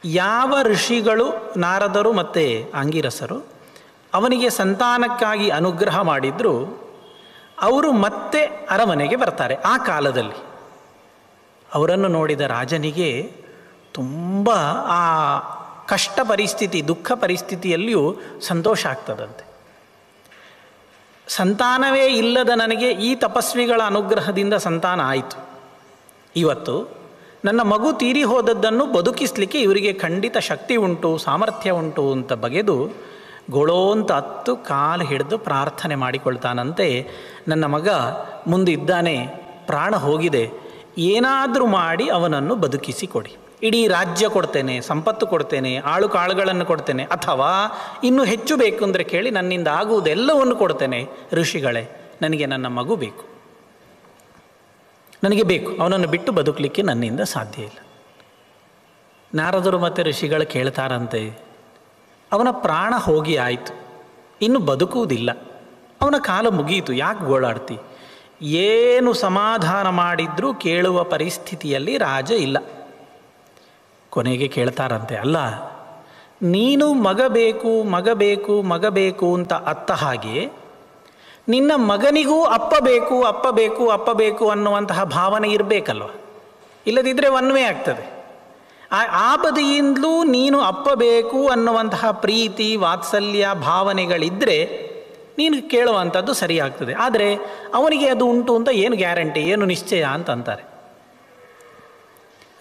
ಯಾವ ಋಷಿಗಳು ನಾರದರು ಮತ್ತು ಆಂಗಿರಸರು ಅವನಿಗೆ ಸಂತಾನಕ್ಕಾಗಿ ಅನುಗ್ರಹ ಮಾಡಿದ್ರು ಅವರು ಮತ್ತೆ ಅರಮನೆಗೆ ಬರ್ತಾರೆ. ಆ ಕಾಲದಲ್ಲಿ ಅವರನ್ನು ನೋಡಿದ ರಾಜನಿಗೆ ತುಂಬ ಆ ಕಷ್ಟ ಪರಿಸ್ಥಿತಿ, ದುಃಖ ಪರಿಸ್ಥಿತಿಯಲ್ಲಿಯೂ ಸಂತೋಷ ಆಗ್ತದಂತೆ. ಸಂತಾನವೇ ಇಲ್ಲದ ನನಗೆ ಈ ತಪಸ್ವಿಗಳ ಅನುಗ್ರಹದಿಂದ ಸಂತಾನ ಆಯಿತು. ಇವತ್ತು ನನ್ನ ಮಗು ತೀರಿ ಹೋದದ್ದನ್ನು ಬದುಕಿಸಲಿಕ್ಕೆ ಇವರಿಗೆ ಖಂಡಿತ ಶಕ್ತಿ ಉಂಟು, ಸಾಮರ್ಥ್ಯ ಉಂಟು ಅಂತ ಬಗೆದು ಗೊಳೋ ಅಂತ ಹತ್ತು ಕಾಲು ಹಿಡಿದು ಪ್ರಾರ್ಥನೆ ಮಾಡಿಕೊಳ್ತಾನಂತೆ. ನನ್ನ ಮಗ ಮುಂದಿದ್ದಾನೆ, ಪ್ರಾಣ ಹೋಗಿದೆ, ಏನಾದರೂ ಮಾಡಿ ಅವನನ್ನು ಬದುಕಿಸಿಕೊಡಿ. ಇಡೀ ರಾಜ್ಯ ಕೊಡ್ತೇನೆ, ಸಂಪತ್ತು ಕೊಡ್ತೇನೆ, ಆಳು ಕಾಳುಗಳನ್ನು ಕೊಡ್ತೇನೆ, ಅಥವಾ ಇನ್ನೂ ಹೆಚ್ಚು ಬೇಕು ಅಂದರೆ ಕೇಳಿ, ನನ್ನಿಂದ ಆಗುವುದೆಲ್ಲವನ್ನು ಕೊಡ್ತೇನೆ. ಋಷಿಗಳೇ, ನನಗೆ ನನ್ನ ಮಗು ಬೇಕು, ನನಗೆ ಬೇಕು, ಅವನನ್ನು ಬಿಟ್ಟು ಬದುಕಲಿಕ್ಕೆ ನನ್ನಿಂದ ಸಾಧ್ಯ ಇಲ್ಲ. ನಾರದರು ಮತ್ತು ಋಷಿಗಳು ಕೇಳ್ತಾರಂತೆ, ಅವನ ಪ್ರಾಣ ಹೋಗಿ ಆಯಿತು, ಇನ್ನು ಬದುಕುವುದಿಲ್ಲ, ಅವನ ಕಾಲ ಮುಗಿಯಿತು, ಯಾಕೆ ಗೋಳಾಡ್ತಿ? ಏನು ಸಮಾಧಾನ ಮಾಡಿದ್ರೂ ಕೇಳುವ ಪರಿಸ್ಥಿತಿಯಲ್ಲಿ ರಾಜ ಇಲ್ಲ. ಕೊನೆಗೆ ಕೇಳ್ತಾರಂತೆ, ಅಲ್ಲ ನೀನು ಮಗ ಬೇಕು ಮಗ ಬೇಕು ಮಗ ಬೇಕು ಅಂತ ಅತ್ತ ಹಾಗೆ ನಿನ್ನ ಮಗನಿಗೂ ಅಪ್ಪ ಬೇಕು ಅಪ್ಪ ಬೇಕು ಅಪ್ಪ ಬೇಕು ಅನ್ನುವಂತಹ ಭಾವನೆ ಇರಬೇಕಲ್ವ, ಇಲ್ಲದಿದ್ದರೆ ಒನ್ವೇ ಆಗ್ತದೆ. ಆ ಬದಿಯಿಂದಲೂ ನೀನು ಅಪ್ಪ ಬೇಕು ಅನ್ನುವಂತಹ ಪ್ರೀತಿ ವಾತ್ಸಲ್ಯ ಭಾವನೆಗಳಿದ್ದರೆ ನೀನು ಕೇಳುವಂಥದ್ದು ಸರಿಯಾಗ್ತದೆ. ಆದರೆ ಅವನಿಗೆ ಅದು ಉಂಟು ಅಂತ ಏನು ಗ್ಯಾರಂಟಿ, ಏನು ನಿಶ್ಚಯ ಅಂತ ಅಂತಾರೆ.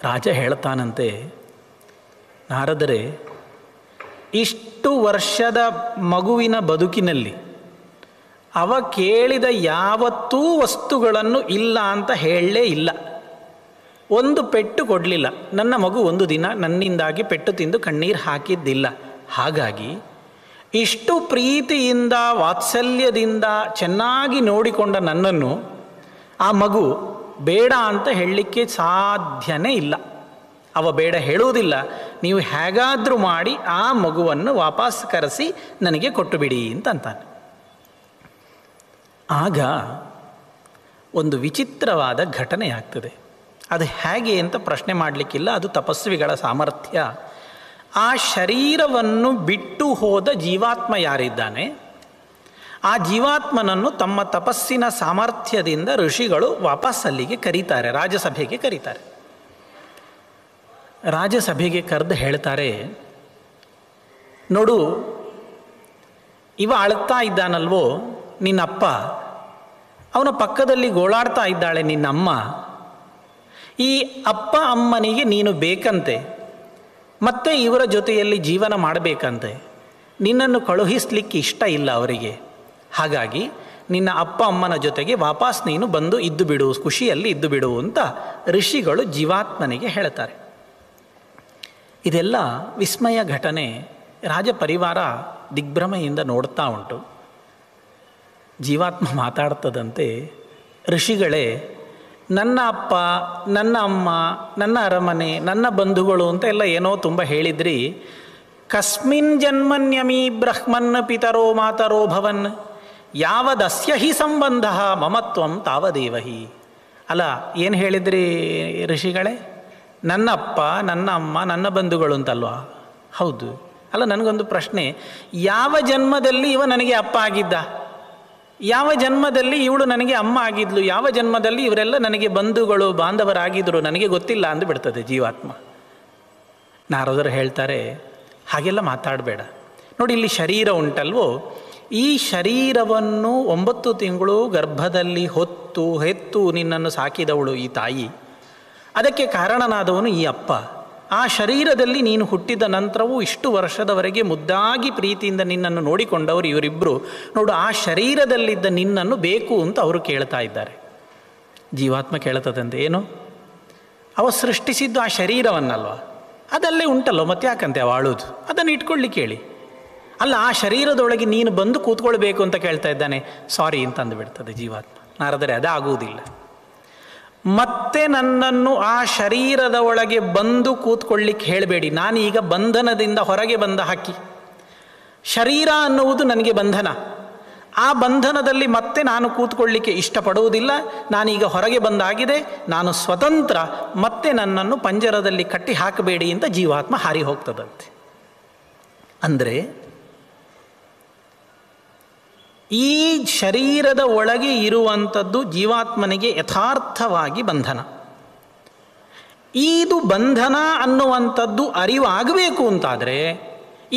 ರಾಜ ಹೇಳ್ತಾನಂತೆ, ನಾರದರೆ, ಇಷ್ಟು ವರ್ಷದ ಮಗುವಿನ ಬದುಕಿನಲ್ಲಿ ಅವ ಕೇಳಿದ ಯಾವತ್ತೂ ವಸ್ತುಗಳನ್ನು ಇಲ್ಲ ಅಂತ ಹೇಳಲೇ ಇಲ್ಲ, ಒಂದು ಪೆಟ್ಟು ಕೊಡಲಿಲ್ಲ. ನನ್ನ ಮಗು ಒಂದು ದಿನ ನನ್ನಿಂದಾಗಿ ಪೆಟ್ಟು ತಿಂದು ಕಣ್ಣೀರು ಹಾಕಿದ್ದಿಲ್ಲ. ಹಾಗಾಗಿ ಇಷ್ಟು ಪ್ರೀತಿಯಿಂದ ವಾತ್ಸಲ್ಯದಿಂದ ಚೆನ್ನಾಗಿ ನೋಡಿಕೊಂಡ ನನ್ನನ್ನು ಆ ಮಗು ಬೇಡ ಅಂತ ಹೇಳಲಿಕ್ಕೆ ಸಾಧ್ಯನೇ ಇಲ್ಲ. ಅವ ಬೇಡ ಹೇಳುವುದಿಲ್ಲ. ನೀವು ಹೇಗಾದರೂ ಮಾಡಿ ಆ ಮಗುವನ್ನು ವಾಪಸ್ ಕರೆಸಿ ನನಗೆ ಕೊಟ್ಟು ಬಿಡಿ ಅಂತ ಅಂತಾನೆ. ಆಗ ಒಂದು ವಿಚಿತ್ರವಾದ ಘಟನೆ ಆಗ್ತದೆ. ಅದು ಹೇಗೆ ಅಂತ ಪ್ರಶ್ನೆ ಮಾಡಲಿಕ್ಕಿಲ್ಲ, ಅದು ತಪಸ್ವಿಗಳ ಸಾಮರ್ಥ್ಯ. ಆ ಶರೀರವನ್ನು ಬಿಟ್ಟು ಹೋದ ಜೀವಾತ್ಮ ಯಾರಿದ್ದಾನೆ, ಆ ಜೀವಾತ್ಮನನ್ನು ತಮ್ಮ ತಪಸ್ಸಿನ ಸಾಮರ್ಥ್ಯದಿಂದ ಋಷಿಗಳು ವಾಪಸ್ ಅಲ್ಲಿಗೆ ಕರೀತಾರೆ, ರಾಜಸಭೆಗೆ ಕರೀತಾರೆ. ರಾಜಸಭೆಗೆ ಕರೆದು ಹೇಳ್ತಾರೆ, ನೋಡು, ಇವ ಅಳ್ತಾ ಇದ್ದಾನಲ್ವೋ ನಿನ್ನಪ್ಪ, ಅವನ ಪಕ್ಕದಲ್ಲಿ ಗೋಳಾಡ್ತಾ ಇದ್ದಾಳೆ ನಿನ್ನಮ್ಮ. ಈ ಅಪ್ಪ ಅಮ್ಮನಿಗೆ ನೀನು ಬೇಕಂತೆ, ಮತ್ತೆ ಇವರ ಜೊತೆಯಲ್ಲಿ ಜೀವನ ಮಾಡಬೇಕಂತೆ. ನಿನ್ನನ್ನು ಕಳುಹಿಸ್ಲಿಕ್ಕೆ ಇಷ್ಟ ಇಲ್ಲ ಅವರಿಗೆ. ಹಾಗಾಗಿ ನಿನ್ನ ಅಪ್ಪ ಅಮ್ಮನ ಜೊತೆಗೆ ವಾಪಸ್ ನೀನು ಬಂದು ಇದ್ದು ಬಿಡು, ಖುಷಿಯಲ್ಲಿ ಇದ್ದು ಬಿಡು ಅಂತ ಋಷಿಗಳು ಜೀವಾತ್ಮನಿಗೆ ಹೇಳ್ತಾರೆ. ಇದೆಲ್ಲ ವಿಸ್ಮಯ ಘಟನೆ. ರಾಜ ಪರಿವಾರ ದಿಗ್ಭ್ರಮೆಯಿಂದ ನೋಡ್ತಾ ಉಂಟು. ಜೀವಾತ್ಮ ಮಾತಾಡ್ತದಂತೆ, ಋಷಿಗಳೇ, ನನ್ನ ಅಪ್ಪ, ನನ್ನ ಅಮ್ಮ, ನನ್ನ ಅರಮನೆ, ನನ್ನ ಬಂಧುಗಳು ಅಂತ ಎಲ್ಲ ಏನೋ ತುಂಬ ಹೇಳಿದ್ರಿ. ಕಸ್ಮಿನ್ ಜನ್ಮನ್ಯಮಿ ಬ್ರಹ್ಮನ್ ಪಿತರೋ ಮಾತರೋ ಭವನ್ ಯಾವದಸ್ಯ ಹಿ ಸಂಬಂಧ ಮಮತ್ವಂ ತಾವದೇವಹಿ. ಅಲ್ಲ, ಏನು ಹೇಳಿದ್ರಿ ಋಷಿಗಳೇ? ನನ್ನ ಅಪ್ಪ, ನನ್ನ ಅಮ್ಮ, ನನ್ನ ಬಂಧುಗಳು ಅಂತಲ್ವಾ? ಹೌದು. ಅಲ್ಲ, ನನಗೊಂದು ಪ್ರಶ್ನೆ, ಯಾವ ಜನ್ಮದಲ್ಲಿ ಇವ ನನಗೆ ಅಪ್ಪ ಆಗಿದ್ದ? ಯಾವ ಜನ್ಮದಲ್ಲಿ ಇವಳು ನನಗೆ ಅಮ್ಮ ಆಗಿದ್ಲು? ಯಾವ ಜನ್ಮದಲ್ಲಿ ಇವರೆಲ್ಲ ನನಗೆ ಬಂಧುಗಳು ಬಾಂಧವರಾಗಿದ್ದರು? ನನಗೆ ಗೊತ್ತಿಲ್ಲ ಅಂದುಬಿಡ್ತದೆ ಜೀವಾತ್ಮ. ನಾರದರು ಹೇಳ್ತಾರೆ, ಹಾಗೆಲ್ಲ ಮಾತಾಡಬೇಡ. ನೋಡಿ, ಇಲ್ಲಿ ಶರೀರ ಉಂಟಲ್ವೋ, ಈ ಶರೀರವನ್ನು 9 ತಿಂಗಳು ಗರ್ಭದಲ್ಲಿ ಹೆತ್ತು ನಿನ್ನನ್ನು ಸಾಕಿದವಳು ಈ ತಾಯಿ. ಅದಕ್ಕೆ ಕಾರಣನಾದವನು ಈ ಅಪ್ಪ. ಆ ಶರೀರದಲ್ಲಿ ನೀನು ಹುಟ್ಟಿದ ನಂತರವೂ ಇಷ್ಟು ವರ್ಷದವರೆಗೆ ಮುದ್ದಾಗಿ ಪ್ರೀತಿಯಿಂದ ನಿನ್ನನ್ನು ನೋಡಿಕೊಂಡವರು ಇವರಿಬ್ಬರು. ನೋಡು, ಆ ಶರೀರದಲ್ಲಿದ್ದ ನಿನ್ನನ್ನು ಬೇಕು ಅಂತ ಅವರು ಕೇಳ್ತಾ ಇದ್ದಾರೆ. ಜೀವಾತ್ಮ ಕೇಳ್ತದಂತೆ, ಏನು? ಅವ ಸೃಷ್ಟಿಸಿದ್ದು ಆ ಶರೀರವನ್ನಲ್ವ, ಅದಲ್ಲೇ ಉಂಟಲ್ಲೋ, ಮತ್ತೆ ಯಾಕಂತೆ ಅವ ಆಳೋದು? ಅದನ್ನು ಇಟ್ಕೊಳ್ಳಿ ಕೇಳಿ. ಅಲ್ಲ, ಆ ಶರೀರದೊಳಗೆ ನೀನು ಬಂದು ಕೂತ್ಕೊಳ್ಬೇಕು ಅಂತ ಕೇಳ್ತಾ ಇದ್ದಾನೆ. ಸಾರಿ ಅಂತ ಅಂದುಬಿಡ್ತದೆ ಜೀವಾತ್ಮ. ನಾರದರೆ, ಅದಾಗುವುದಿಲ್ಲ. ಮತ್ತೆ ನನ್ನನ್ನು ಆ ಶರೀರದ ಒಳಗೆ ಬಂದು ಕೂತ್ಕೊಳ್ಳಿಕ್ಕೆ ಹೇಳಬೇಡಿ. ನಾನೀಗ ಬಂಧನದಿಂದ ಹೊರಗೆ ಬಂದ ಹಕ್ಕಿ. ಶರೀರ ಅನ್ನುವುದು ನನಗೆ ಬಂಧನ. ಆ ಬಂಧನದಲ್ಲಿ ಮತ್ತೆ ನಾನು ಕೂತ್ಕೊಳ್ಳಿಕ್ಕೆ ಇಷ್ಟಪಡುವುದಿಲ್ಲ, ನಾನೀಗ ಹೊರಗೆ ಬಂದಾಗಿದೆ, ನಾನು ಸ್ವತಂತ್ರ, ಮತ್ತೆ ನನ್ನನ್ನು ಪಂಜರದಲ್ಲಿ ಕಟ್ಟಿ ಹಾಕಬೇಡಿ ಅಂತ ಜೀವಾತ್ಮ ಹಾರಿ ಹೋಗ್ತದಂತೆ. ಅಂದರೆ ಈ ಶರೀರದ ಒಳಗೆ ಇರುವಂಥದ್ದು ಜೀವಾತ್ಮನಿಗೆ ಯಥಾರ್ಥವಾಗಿ ಬಂಧನ. ಇದು ಬಂಧನ ಅನ್ನುವಂಥದ್ದು ಅರಿವಾಗಬೇಕು ಅಂತಾದರೆ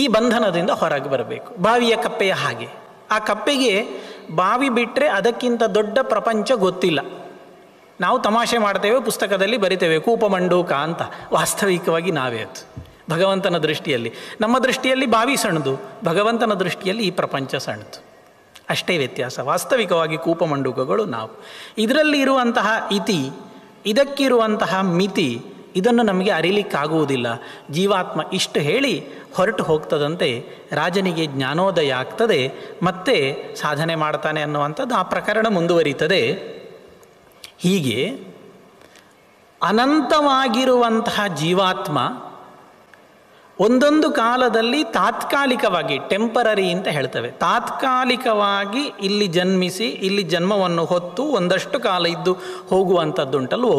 ಈ ಬಂಧನದಿಂದ ಹೊರಗೆ ಬರಬೇಕು. ಬಾವಿಯ ಕಪ್ಪೆಯ ಹಾಗೆ, ಆ ಕಪ್ಪೆಗೆ ಬಾವಿ ಬಿಟ್ಟರೆ ಅದಕ್ಕಿಂತ ದೊಡ್ಡ ಪ್ರಪಂಚ ಗೊತ್ತಿಲ್ಲ. ನಾವು ತಮಾಷೆ ಮಾಡ್ತೇವೆ, ಪುಸ್ತಕದಲ್ಲಿ ಬರಿತೇವೆ ಕೂಪಮಂಡೂಕ ಅಂತ. ವಾಸ್ತವಿಕವಾಗಿ ನಾವೇ ಅದು ಭಗವಂತನ ದೃಷ್ಟಿಯಲ್ಲಿ. ನಮ್ಮ ದೃಷ್ಟಿಯಲ್ಲಿ ಬಾವಿ ಸಣ್ಣದು, ಭಗವಂತನ ದೃಷ್ಟಿಯಲ್ಲಿ ಈ ಪ್ರಪಂಚ ಸಣ್ಣದು, ಅಷ್ಟೇ ವ್ಯತ್ಯಾಸ. ವಾಸ್ತವಿಕವಾಗಿ ಕೂಪಮಂಡೂಕಗಳು ನಾವು. ಇದರಲ್ಲಿ ಇರುವಂತಹ ಇತಿ, ಇದಕ್ಕಿರುವಂತಹ ಮಿತಿ, ಇದನ್ನು ನಮಗೆ ಅರಿಲಿಕ್ಕಾಗುವುದಿಲ್ಲ. ಜೀವಾತ್ಮ ಇಷ್ಟು ಹೇಳಿ ಹೊರಟು ಹೋಗ್ತದಂತೆ. ರಾಜನಿಗೆ ಜ್ಞಾನೋದಯ ಆಗ್ತದೆ, ಮತ್ತೆ ಸಾಧನೆ ಮಾಡ್ತಾನೆ ಅನ್ನುವಂಥದ್ದು ಆ ಪ್ರಕರಣ ಮುಂದುವರಿತದೆ. ಹೀಗೆ ಅನಂತವಾಗಿರುವಂತಹ ಜೀವಾತ್ಮ ಒಂದೊಂದು ಕಾಲದಲ್ಲಿ ತಾತ್ಕಾಲಿಕವಾಗಿ, ಟೆಂಪರರಿ ಅಂತ ಹೇಳ್ತೇವೆ, ತಾತ್ಕಾಲಿಕವಾಗಿ ಇಲ್ಲಿ ಜನ್ಮಿಸಿ ಇಲ್ಲಿ ಜನ್ಮವನ್ನು ಹೊತ್ತು ಒಂದಷ್ಟು ಕಾಲ ಇದ್ದು ಹೋಗುವಂಥದ್ದುಂಟಲ್ವೋ,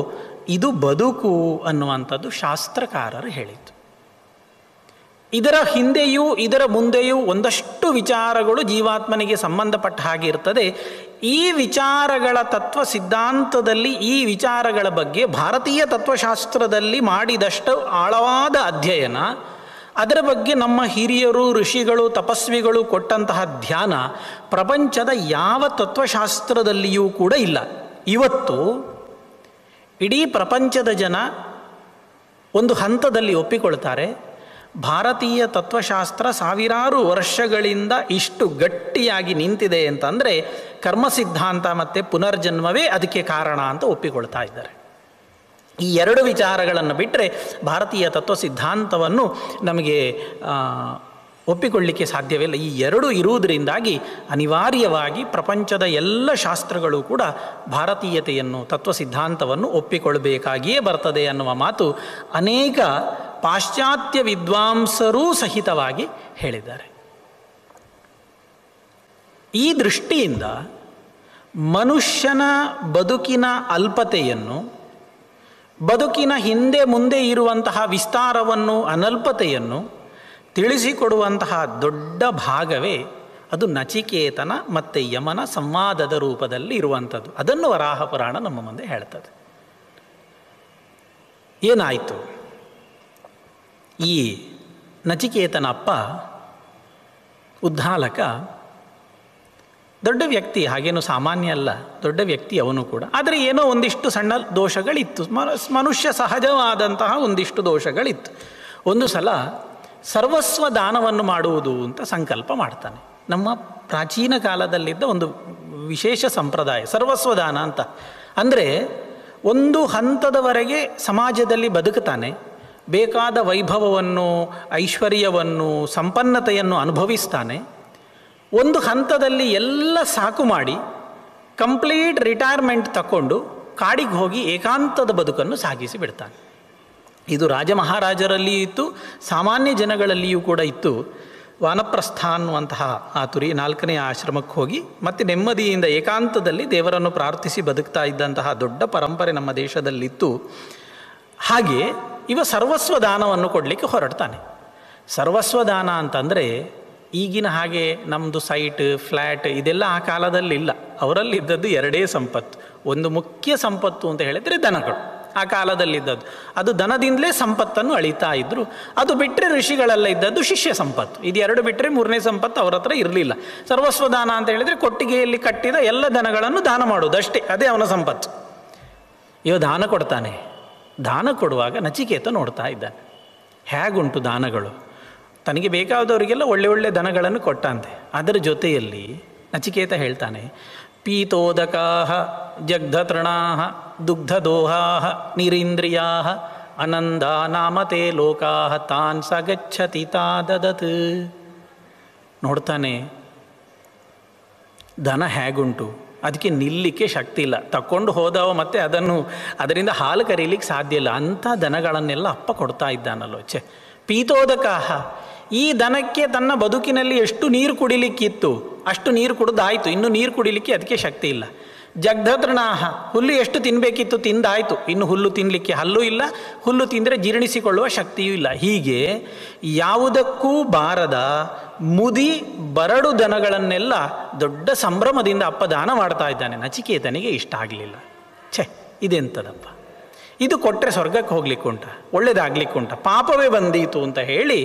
ಇದು ಬದುಕು ಅನ್ನುವಂಥದ್ದು ಶಾಸ್ತ್ರಕಾರರು ಹೇಳಿದ್ದು. ಇದರ ಹಿಂದೆಯೂ ಇದರ ಮುಂದೆಯೂ ಒಂದಷ್ಟು ವಿಚಾರಗಳು ಜೀವಾತ್ಮನಿಗೆ ಸಂಬಂಧಪಟ್ಟ ಹಾಗೆ ಇರ್ತದೆ. ಈ ವಿಚಾರಗಳ ತತ್ವ ಸಿದ್ಧಾಂತದಲ್ಲಿ, ಈ ವಿಚಾರಗಳ ಬಗ್ಗೆ ಭಾರತೀಯ ತತ್ವಶಾಸ್ತ್ರದಲ್ಲಿ ಮಾಡಿದಷ್ಟು ಆಳವಾದ ಅಧ್ಯಯನ, ಅದರ ಬಗ್ಗೆ ನಮ್ಮ ಹಿರಿಯರು, ಋಷಿಗಳು, ತಪಸ್ವಿಗಳು ಕೊಟ್ಟಂತಹ ಧ್ಯಾನ ಪ್ರಪಂಚದ ಯಾವ ತತ್ವಶಾಸ್ತ್ರದಲ್ಲಿಯೂ ಕೂಡ ಇಲ್ಲ. ಇವತ್ತು ಇಡೀ ಪ್ರಪಂಚದ ಜನ ಒಂದು ಹಂತದಲ್ಲಿ ಒಪ್ಪಿಕೊಳ್ತಾರೆ, ಭಾರತೀಯ ತತ್ವಶಾಸ್ತ್ರ ಸಾವಿರಾರು ವರ್ಷಗಳಿಂದ ಇಷ್ಟು ಗಟ್ಟಿಯಾಗಿ ನಿಂತಿದೆ ಅಂತಂದರೆ ಕರ್ಮ ಸಿದ್ಧಾಂತ ಮತ್ತು ಪುನರ್ಜನ್ಮವೇ ಅದಕ್ಕೆ ಕಾರಣ ಅಂತ ಒಪ್ಪಿಕೊಳ್ತಾ ಇದ್ದಾರೆ. ಈ ಎರಡು ವಿಚಾರಗಳನ್ನು ಬಿಟ್ಟರೆ ಭಾರತೀಯ ತತ್ವ ಸಿದ್ಧಾಂತವನ್ನು ನಮಗೆ ಒಪ್ಪಿಕೊಳ್ಳಿಕ್ಕೆ ಸಾಧ್ಯವಿಲ್ಲ. ಈ ಎರಡು ಇರುವುದರಿಂದಾಗಿ ಅನಿವಾರ್ಯವಾಗಿ ಪ್ರಪಂಚದ ಎಲ್ಲ ಶಾಸ್ತ್ರಗಳು ಕೂಡ ಭಾರತೀಯತೆಯನ್ನು, ತತ್ವ ಸಿದ್ಧಾಂತವನ್ನು ಒಪ್ಪಿಕೊಳ್ಳಬೇಕಾಗಿಯೇ ಬರ್ತದೆ ಅನ್ನುವ ಮಾತು ಅನೇಕ ಪಾಶ್ಚಾತ್ಯ ವಿದ್ವಾಂಸರೂ ಸಹಿತವಾಗಿ ಹೇಳಿದ್ದಾರೆ. ಈ ದೃಷ್ಟಿಯಿಂದ ಮನುಷ್ಯನ ಬದುಕಿನ ಅಲ್ಪತೆಯನ್ನು, ಬದುಕಿನ ಹಿಂದೆ ಮುಂದೆ ಇರುವಂತಹ ವಿಸ್ತಾರವನ್ನು, ಅನಲ್ಪತೆಯನ್ನು ತಿಳಿಸಿಕೊಡುವಂತಹ ದೊಡ್ಡ ಭಾಗವೇ ಅದು ನಚಿಕೇತನ ಮತ್ತು ಯಮನ ಸಂವಾದದ ರೂಪದಲ್ಲಿ ಇರುವಂಥದ್ದು. ಅದನ್ನು ವರಾಹ ಪುರಾಣ ನಮ್ಮ ಮುಂದೆ ಹೇಳ್ತದೆ. ಏನಾಯಿತು? ಈ ನಚಿಕೇತನ ಅಪ್ಪ ಉದ್ಧಾಲಕ ದೊಡ್ಡ ವ್ಯಕ್ತಿ, ಹಾಗೇನು ಸಾಮಾನ್ಯ ಅಲ್ಲ, ದೊಡ್ಡ ವ್ಯಕ್ತಿ ಅವನು ಕೂಡ. ಆದರೆ ಏನೋ ಒಂದಿಷ್ಟು ಸಣ್ಣ ದೋಷಗಳಿತ್ತು, ಮನುಷ್ಯ ಸಹಜವಾದಂತಹ ಒಂದಿಷ್ಟು ದೋಷಗಳಿತ್ತು. ಒಂದು ಸಲ ಸರ್ವಸ್ವ ದಾನವನ್ನು ಮಾಡುವುದು ಅಂತ ಸಂಕಲ್ಪ ಮಾಡ್ತಾನೆ. ನಮ್ಮ ಪ್ರಾಚೀನ ಕಾಲದಲ್ಲಿದ್ದ ಒಂದು ವಿಶೇಷ ಸಂಪ್ರದಾಯ ಸರ್ವಸ್ವ ದಾನ ಅಂತ. ಅಂದರೆ ಒಂದು ಹಂತದವರೆಗೆ ಸಮಾಜದಲ್ಲಿ ಬದುಕುತ್ತಾನೆ, ಬೇಕಾದ ವೈಭವವನ್ನು, ಐಶ್ವರ್ಯವನ್ನು, ಸಂಪನ್ನತೆಯನ್ನು ಅನುಭವಿಸ್ತಾನೆ. ಒಂದು ಹಂತದಲ್ಲಿ ಎಲ್ಲ ಸಾಕು ಮಾಡಿ ಕಂಪ್ಲೀಟ್ ರಿಟೈರ್ಮೆಂಟ್ ತಗೊಂಡು ಕಾಡಿಗೆ ಹೋಗಿ ಏಕಾಂತದ ಬದುಕನ್ನು ಸಾಗಿಸಿ ಬಿಡ್ತಾನೆ. ಇದು ರಾಜ ಮಹಾರಾಜರಲ್ಲಿಯೂ ಇತ್ತು, ಸಾಮಾನ್ಯ ಜನಗಳಲ್ಲಿಯೂ ಕೂಡ ಇತ್ತು. ವಾನಪ್ರಸ್ಥ ಅನ್ನುವಂತಹ ಆ 4ನೇ ಆಶ್ರಮಕ್ಕೆ ಹೋಗಿ ಮತ್ತೆ ನೆಮ್ಮದಿಯಿಂದ ಏಕಾಂತದಲ್ಲಿ ದೇವರನ್ನು ಪ್ರಾರ್ಥಿಸಿ ಬದುಕ್ತಾ ಇದ್ದಂತಹ ದೊಡ್ಡ ಪರಂಪರೆ ನಮ್ಮ ದೇಶದಲ್ಲಿತ್ತು. ಹಾಗೆ ಇವ ಸರ್ವಸ್ವ ದಾನವನ್ನು ಕೊಡಲಿಕ್ಕೆ ಹೊರಡ್ತಾನೆ. ಸರ್ವಸ್ವ ದಾನ ಅಂತಂದರೆ ಈಗಿನ ಹಾಗೆ ನಮ್ಮದು ಸೈಟ್, ಫ್ಲ್ಯಾಟ್ ಇದೆಲ್ಲ ಆ ಕಾಲದಲ್ಲಿಲ್ಲ. ಅವರಲ್ಲಿದ್ದದ್ದು ಎರಡೇ ಸಂಪತ್ತು. ಒಂದು ಮುಖ್ಯ ಸಂಪತ್ತು ಅಂತ ಹೇಳಿದರೆ ದನಗಳು. ಆ ಕಾಲದಲ್ಲಿದ್ದದ್ದು ಅದು ದನದಿಂದಲೇ ಸಂಪತ್ತನ್ನು ಅಳಿತಾ ಇದ್ದರು. ಅದು ಬಿಟ್ಟರೆ ಋಷಿಗಳೆಲ್ಲ ಇದ್ದದ್ದು ಶಿಷ್ಯ ಸಂಪತ್ತು. ಇದು ಎರಡು ಬಿಟ್ಟರೆ ಮೂರನೇ ಸಂಪತ್ತು ಅವರ ಹತ್ರ ಇರಲಿಲ್ಲ. ಸರ್ವಸ್ವ ದಾನ ಅಂತ ಹೇಳಿದರೆ ಕೊಟ್ಟಿಗೆಯಲ್ಲಿ ಕಟ್ಟಿದ ಎಲ್ಲ ದನಗಳನ್ನು ದಾನ ಮಾಡೋದು ಅಷ್ಟೇ, ಅದೇ ಅವನ ಸಂಪತ್ತು. ಇವ ದಾನ ಕೊಡ್ತಾನೆ. ದಾನ ಕೊಡುವಾಗ ನಚಿಕೇತ ನೋಡ್ತಾ ಇದ್ದಾನೆ, ಹೇಗುಂಟು ದಾನಗಳು. ತನಗೆ ಬೇಕಾದವರಿಗೆಲ್ಲ ಒಳ್ಳೆ ಒಳ್ಳೆ ದನಗಳನ್ನು ಕೊಟ್ಟಂತೆ. ಅದರ ಜೊತೆಯಲ್ಲಿ ನಚಿಕೇತ ಹೇಳ್ತಾನೆ, ಪೀತೋದಕಾ ಜಗ್ಧತೃಣಾ ದುಗ್ಧದೋಹಾ ನಿರೀಂದ್ರಿಯಾ ಅನಂದ ನಾಮತೆ ಲೋಕಾ ತಾನ್ ಸಗಚ್ಚತಿ ತಾದದತ್. ನೋಡ್ತಾನೆ ದನ ಹೇಗುಂಟು, ಅದಕ್ಕೆ ನಿಲ್ಲಿಕ್ಕೆ ಶಕ್ತಿ ಇಲ್ಲ. ತಕ್ಕೊಂಡು ಹೋದವ ಮತ್ತೆ ಅದರಿಂದ ಹಾಲು ಕರೀಲಿಕ್ಕೆ ಸಾಧ್ಯ ಇಲ್ಲ. ಅಂಥ ದನಗಳನ್ನೆಲ್ಲ ಅಪ್ಪ ಕೊಡ್ತಾ ಇದ್ದಾನಲ್ಲೋ. ಪೀತೋದಕಾಹ, ಈ ದನಕ್ಕೆ ತನ್ನ ಬದುಕಿನಲ್ಲಿ ಎಷ್ಟು ನೀರು ಕುಡಿಲಿಕ್ಕಿತ್ತು ಅಷ್ಟು ನೀರು ಕುಡಿದಾಯಿತು, ಇನ್ನು ನೀರು ಕುಡಿಲಿಕ್ಕೆ ಅದಕ್ಕೆ ಶಕ್ತಿ ಇಲ್ಲ. ಜಗ್ಧತೃಣಾಹ, ಹುಲ್ಲು ಎಷ್ಟು ತಿನ್ನಬೇಕಿತ್ತು ತಿಂದಾಯಿತು, ಇನ್ನು ಹುಲ್ಲು ತಿನ್ನಲಿಕ್ಕೆ ಹಲ್ಲು ಇಲ್ಲ, ಹುಲ್ಲು ತಿಂದರೆ ಜೀರ್ಣಿಸಿಕೊಳ್ಳುವ ಶಕ್ತಿಯೂ ಇಲ್ಲ. ಹೀಗೆ ಯಾವುದಕ್ಕೂ ಬಾರದ ಮುದಿ ಬರಡು ದನಗಳನ್ನೆಲ್ಲ ದೊಡ್ಡ ಸಂಭ್ರಮದಿಂದ ಅಪ್ಪ ದಾನ ಮಾಡ್ತಾ ಇದ್ದಾನೆ. ನಚಿಕೇತನಿಗೆ ಇಷ್ಟ ಆಗಲಿಲ್ಲ. ಛೆ, ಇದೆಂಥದಪ್ಪ, ಇದು ಕೊಟ್ಟರೆ ಸ್ವರ್ಗಕ್ಕೆ ಹೋಗ್ಲಿಕ್ಕೆ ಉಂಟ, ಒಳ್ಳೇದಾಗ್ಲಿಕ್ಕೆ ಉಂಟ, ಪಾಪವೇ ಬಂದೀತು ಅಂತ ಹೇಳಿ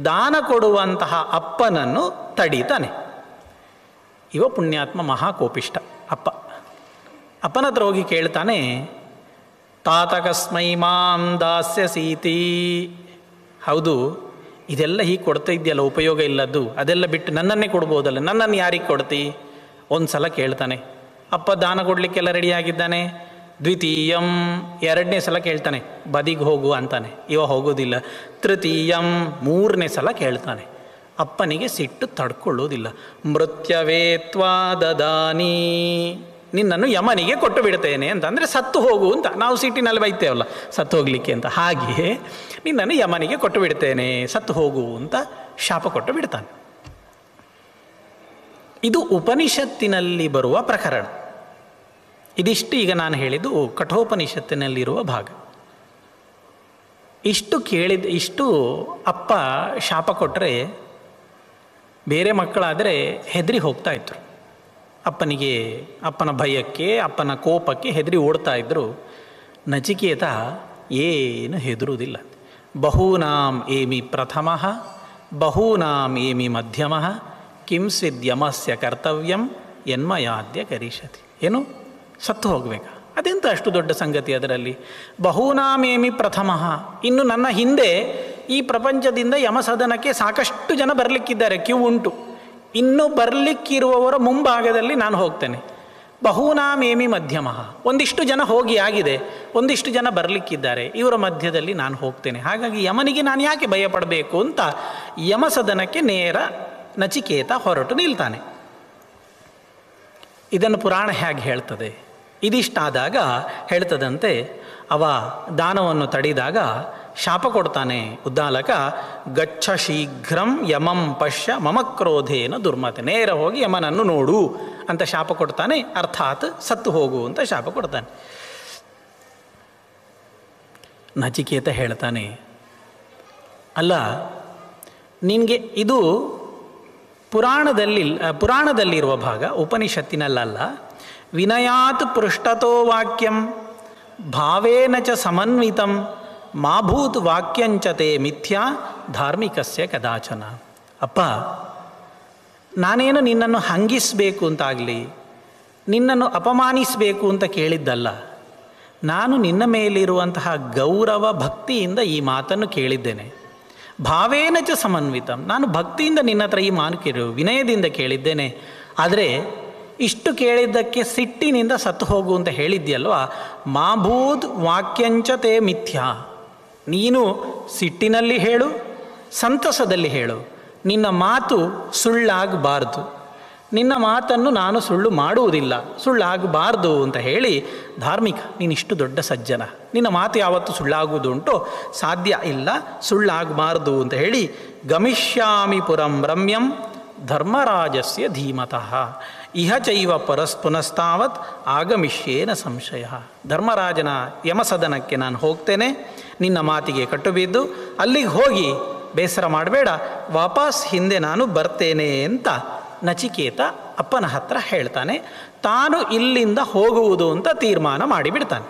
ದಾನ ಕೊಡುವಂತಹ ಅಪ್ಪನನ್ನು ತಡೀತಾನೆ. ಇವ ಪುಣ್ಯಾತ್ಮ ಮಹಾಕೋಪಿಷ್ಟ ಅಪ್ಪ. ಅಪ್ಪನ ಹತ್ರ ಹೋಗಿ ಕೇಳ್ತಾನೆ, ತಾತಕಸ್ಮೈ ಮಾಂ ದಾಸ್ಯಸೀತಿ. ಹೌದು, ಇದೆಲ್ಲ ಹೀಗೆ ಕೊಡ್ತಾ ಇದೆಯಲ್ಲ, ಉಪಯೋಗ ಇಲ್ಲದ್ದು, ಅದೆಲ್ಲ ಬಿಟ್ಟು ನನ್ನನ್ನೇ ಕೊಡ್ಬೋದಲ್ಲ, ನನ್ನನ್ನು ಯಾರಿಗೆ ಕೊಡ್ತಿ? ಒಂದು ಸಲ ಕೇಳ್ತಾನೆ. ಅಪ್ಪ ದಾನ ಕೊಡಲಿಕ್ಕೆಲ್ಲ ರೆಡಿಯಾಗಿದ್ದಾನೆ. ದ್ವಿತೀಯಂ, ಎರಡನೇ ಸಲ ಕೇಳ್ತಾನೆ, ಬದಿಗೆ ಹೋಗು ಅಂತಾನೆ. ಇವ ಹೋಗೋದಿಲ್ಲ. ತೃತೀಯಂ, ಮೂರನೇ ಸಲ ಕೇಳ್ತಾನೆ. ಅಪ್ಪನಿಗೆ ಸಿಟ್ಟು ತಡ್ಕೊಳ್ಳೋದಿಲ್ಲ. ಮೃತ್ಯವೇತ್ವಾ ದದಾನಿ, ನಿನ್ನನ್ನು ಯಮನಿಗೆ ಕೊಟ್ಟು ಬಿಡ್ತೇನೆ ಅಂತಂದರೆ ಸತ್ತು ಹೋಗು ಅಂತ. ನಾವು ಸಿಟ್ಟಿನಲ್ಲಿ ಬೈತೇವಲ್ಲ ಸತ್ತು ಹೋಗಲಿಕ್ಕೆ ಅಂತ, ಹಾಗೆಯೇ ನಿನ್ನನ್ನು ಯಮನಿಗೆ ಕೊಟ್ಟು ಬಿಡ್ತೇನೆ, ಸತ್ತು ಹೋಗು ಅಂತ ಶಾಪ ಕೊಟ್ಟು ಬಿಡ್ತಾನೆ. ಇದು ಉಪನಿಷತ್ತಿನಲ್ಲಿ ಬರುವ ಪ್ರಕರಣ. ಇದಿಷ್ಟು ಈಗ ನಾನು ಹೇಳಿದ್ದು ಕಠೋಪನಿಷತ್ತಿನಲ್ಲಿರುವ ಭಾಗ. ಇಷ್ಟು ಅಪ್ಪ ಶಾಪ ಕೊಟ್ಟರೆ ಬೇರೆ ಮಕ್ಕಳಾದರೆ ಹೆದರಿ ಹೋಗ್ತಾ ಇದ್ರು. ಅಪ್ಪನಿಗೆ, ಅಪ್ಪನ ಭಯಕ್ಕೆ, ಅಪ್ಪನ ಕೋಪಕ್ಕೆ ಹೆದರಿ ಓಡ್ತಾ ಇದ್ದರು. ನಚಿಕೇತ ಏನು ಹೆದರುವುದಿಲ್ಲ. ಬಹೂನಾಂ ಏಮಿ ಪ್ರಥಮಃ ಬಹೂನಾಂ ಏಮಿ ಮಧ್ಯಮಃ ಕಿಂ ಸ್ವಿದ್ಯಮಸ್ಯ ಕರ್ತವ್ಯಂ ಯನ್ಮಯಾದ್ಯ ಕರಿಷ್ಯತಿ. ಏನು, ಸತ್ತು ಹೋಗಬೇಕಾ? ಅದೆಂತ ಅಷ್ಟು ದೊಡ್ಡ ಸಂಗತಿ ಅದರಲ್ಲಿ? ಬಹೂನಾಮೇಮಿ ಪ್ರಥಮಃ, ಇನ್ನು ನನ್ನ ಹಿಂದೆ ಈ ಪ್ರಪಂಚದಿಂದ ಯಮಸದನಕ್ಕೆ ಸಾಕಷ್ಟು ಜನ ಬರಲಿಕ್ಕಿದ್ದಾರೆ, ಕ್ಯೂ ಉಂಟು. ಇನ್ನು ಬರಲಿಕ್ಕಿರುವವರ ಮುಂಭಾಗದಲ್ಲಿ ನಾನು ಹೋಗ್ತೇನೆ. ಬಹೂನಾಮೇಮಿ ಮಧ್ಯಮಃ, ಒಂದಿಷ್ಟು ಜನ ಹೋಗಿ ಆಗಿದೆ, ಒಂದಿಷ್ಟು ಜನ ಬರಲಿಕ್ಕಿದ್ದಾರೆ, ಇವರ ಮಧ್ಯದಲ್ಲಿ ನಾನು ಹೋಗ್ತೇನೆ. ಹಾಗಾಗಿ ಯಮನಿಗೆ ನಾನು ಯಾಕೆ ಭಯಪಡಬೇಕು ಅಂತ ಯಮಸದನಕ್ಕೆ ನೇರ ನಚಿಕೇತ ಹೊರಟು ನಿಲ್ತಾನೆ. ಇದನ್ನು ಪುರಾಣ ಹೇಗೆ ಹೇಳ್ತದೆ? ಇದಿಷ್ಟಾದಾಗ ಹೇಳ್ತದಂತೆ, ಅವ ದಾನವನ್ನು ತಡೆದಾಗ ಶಾಪ ಕೊಡ್ತಾನೆ ಉದ್ದಾಲಕ. ಗಚ್ಚ ಶೀಘ್ರಂ ಯಮಂ ಪಶ್ಯ ಮಮ ಕ್ರೋಧೇನ ದುರ್ಮತೆ. ನೇರ ಹೋಗಿ ಯಮನನ್ನು ನೋಡು ಅಂತ ಶಾಪ ಕೊಡ್ತಾನೆ. ಅರ್ಥಾತ್ ಸತ್ತು ಹೋಗು ಅಂತ ಶಾಪ ಕೊಡ್ತಾನೆ. ನಚಿಕೇತ ಹೇಳ್ತಾನೆ, ಅಲ್ಲ, ನಿನಗೆ ಇದು ಪುರಾಣದಲ್ಲಿರುವ ಭಾಗ, ಉಪನಿಷತ್ತಿನಲ್ಲ. ವಿನಯಾತ್ ಪೃಷ್ಠತೋ ವಾಕ್ಯಂ ಭಾವೇನ ಚ ಸಮನ್ವಿತಂ ಮಾಭೂತ್ ವಾಕ್ಯಂಚತೆ ಮಿಥ್ಯಾ ಧಾರ್ಮಿಕಸ್ಯ ಕದಾಚನ. ಅಪ್ಪ, ನಾನೇನು ನಿನ್ನನ್ನು ಹಂಗಿಸಬೇಕು ಅಂತಾಗಲಿ, ನಿನ್ನನ್ನು ಅಪಮಾನಿಸಬೇಕು ಅಂತ ಕೇಳಿದ್ದಲ್ಲ. ನಾನು ನಿನ್ನ ಮೇಲಿರುವಂತಹ ಗೌರವ ಭಕ್ತಿಯಿಂದ ಈ ಮಾತನ್ನು ಕೇಳಿದ್ದೇನೆ. ಭಾವೇನ ಚ ಸಮನ್ವಿತಂ, ನಾನು ಭಕ್ತಿಯಿಂದ ನಿನ್ನ ಹತ್ರ ಈ ಮಾತು ಕೇಳು, ವಿನಯದಿಂದ ಕೇಳಿದ್ದೇನೆ. ಆದರೆ ಇಷ್ಟು ಕೇಳಿದ್ದಕ್ಕೆ ಸಿಟ್ಟಿನಿಂದ ಸತ್ತು ಹೋಗು ಅಂತ ಹೇಳಿದ್ಯಲ್ವ. ಮಾಭೂತ್ ವಾಕ್ಯಂಚತೆ ಮಿಥ್ಯಾ, ನೀನು ಸಿಟ್ಟಿನಲ್ಲಿ ಹೇಳು, ಸಂತಸದಲ್ಲಿ ಹೇಳು, ನಿನ್ನ ಮಾತು ಸುಳ್ಳಾಗಬಾರ್ದು, ನಿನ್ನ ಮಾತನ್ನು ನಾನು ಸುಳ್ಳು ಮಾಡುವುದಿಲ್ಲ, ಸುಳ್ಳಾಗಬಾರ್ದು ಅಂತ ಹೇಳಿ, ಧಾರ್ಮಿಕ, ನೀನಿಷ್ಟು ದೊಡ್ಡ ಸಜ್ಜನ, ನಿನ್ನ ಮಾತು ಯಾವತ್ತೂ ಸುಳ್ಳಾಗುವುದು ಉಂಟು, ಸಾಧ್ಯ ಇಲ್ಲ, ಸುಳ್ಳಾಗಬಾರ್ದು ಅಂತ ಹೇಳಿ, ಗಮಿಷ್ಯಾಮಿ ಪುರಂ ರಮ್ಯಂ ಧರ್ಮರಾಜಸ್ಯ ಧೀಮತಃ ಇಹ ಚೈವ ಪುನಸ್ತಾವತ್ ಆಗಮಿಷ್ಯೇನ ಸಂಶಯ. ಧರ್ಮರಾಜನ ಯಮಸದನಕ್ಕೆ ನಾನು ಹೋಗ್ತೇನೆ, ನಿನ್ನ ಮಾತಿಗೆ ಕಟ್ಟುಬಿದ್ದು ಅಲ್ಲಿಗೆ ಹೋಗಿ ಬೇಸರ ಮಾಡಬೇಡ, ವಾಪಸ್ ಹಿಂದೆ ನಾನು ಬರ್ತೇನೆ ಅಂತ ನಚಿಕೇತ ಅಪ್ಪನ ಹತ್ರ ಹೇಳ್ತಾನೆ. ತಾನು ಇಲ್ಲಿಂದ ಹೋಗುವುದು ಅಂತ ತೀರ್ಮಾನ ಮಾಡಿಬಿಡ್ತಾನೆ.